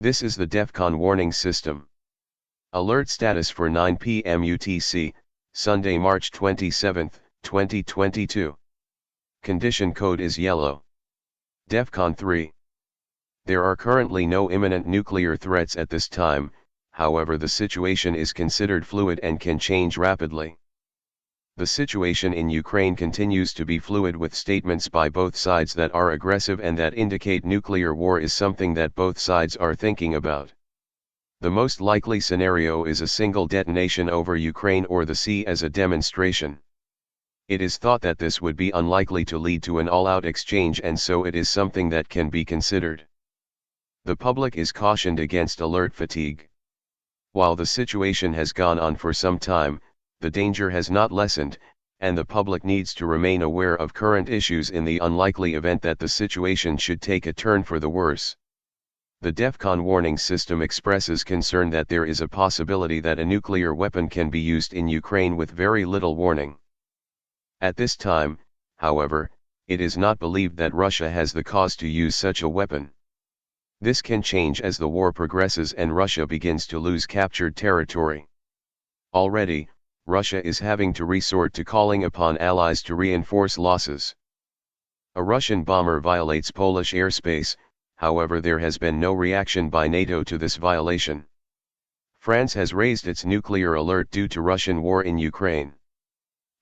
This is the DEFCON warning system. Alert status for 9 p.m. UTC, Sunday, March 27, 2022. Condition code is yellow. DEFCON 3. There are currently no imminent nuclear threats at this time, however the situation is considered fluid and can change rapidly. The situation in Ukraine continues to be fluid, with statements by both sides that are aggressive and that indicate nuclear war is something that both sides are thinking about. The most likely scenario is a single detonation over Ukraine or the sea as a demonstration. It is thought that this would be unlikely to lead to an all-out exchange, and so it is something that can be considered. The public is cautioned against alert fatigue. While the situation has gone on for some time, the danger has not lessened, and the public needs to remain aware of current issues in the unlikely event that the situation should take a turn for the worse. The DEFCON warning system expresses concern that there is a possibility that a nuclear weapon can be used in Ukraine with very little warning. At this time, however, it is not believed that Russia has the cause to use such a weapon. This can change as the war progresses and Russia begins to lose captured territory. Already, Russia is having to resort to calling upon allies to reinforce losses. A Russian bomber violates Polish airspace, however there has been no reaction by NATO to this violation. France has raised its nuclear alert due to Russian war in Ukraine.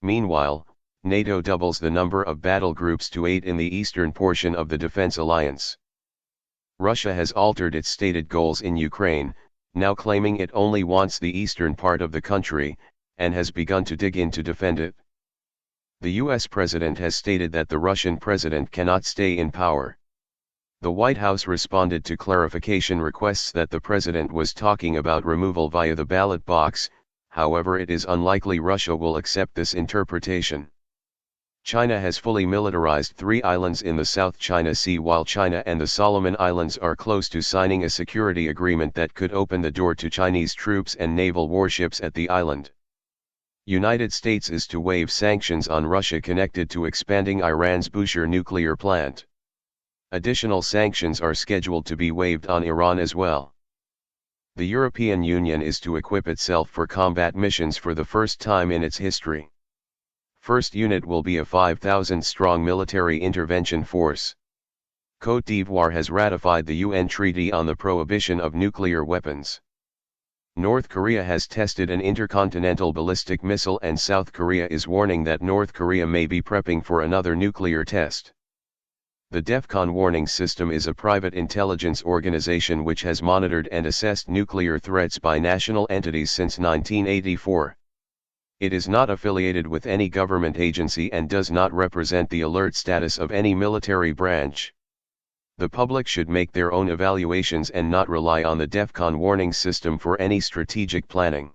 Meanwhile, NATO doubles the number of battle groups to 8 in the eastern portion of the defense alliance. Russia has altered its stated goals in Ukraine, now claiming it only wants the eastern part of the country, and has begun to dig in to defend it. The US president has stated that the Russian president cannot stay in power. The White House responded to clarification requests that the president was talking about removal via the ballot box, however it is unlikely Russia will accept this interpretation. China has fully militarized 3 islands in the South China Sea, while China and the Solomon Islands are close to signing a security agreement that could open the door to Chinese troops and naval warships at the island. United States is to waive sanctions on Russia connected to expanding Iran's Bushehr nuclear plant. Additional sanctions are scheduled to be waived on Iran as well. The European Union is to equip itself for combat missions for the first time in its history. First unit will be a 5,000-strong military intervention force. Côte d'Ivoire has ratified the UN Treaty on the Prohibition of Nuclear Weapons. North Korea has tested an intercontinental ballistic missile, and South Korea is warning that North Korea may be prepping for another nuclear test. The DEFCON warning system is a private intelligence organization which has monitored and assessed nuclear threats by national entities since 1984. It is not affiliated with any government agency and does not represent the alert status of any military branch. The public should make their own evaluations and not rely on the DEFCON warning system for any strategic planning.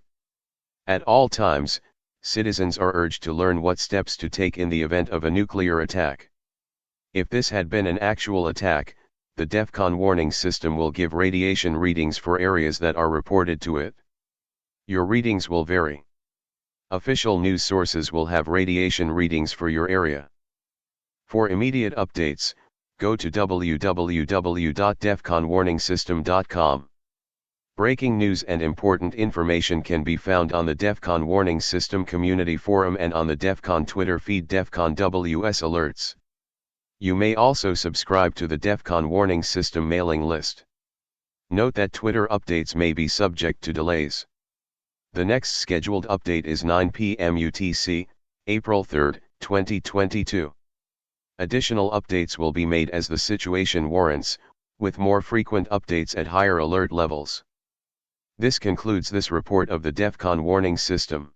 At all times, citizens are urged to learn what steps to take in the event of a nuclear attack. If this had been an actual attack, the DEFCON warning system will give radiation readings for areas that are reported to it. Your readings will vary. Official news sources will have radiation readings for your area. For immediate updates, go to www.defconwarningsystem.com. Breaking news and important information can be found on the DEFCON Warning System Community Forum and on the DEFCON Twitter feed DEFCON WS Alerts. You may also subscribe to the DEFCON Warning System mailing list. Note that Twitter updates may be subject to delays. The next scheduled update is 9 p.m. UTC, April 3, 2022. Additional updates will be made as the situation warrants, with more frequent updates at higher alert levels. This concludes this report of the DEFCON warning system.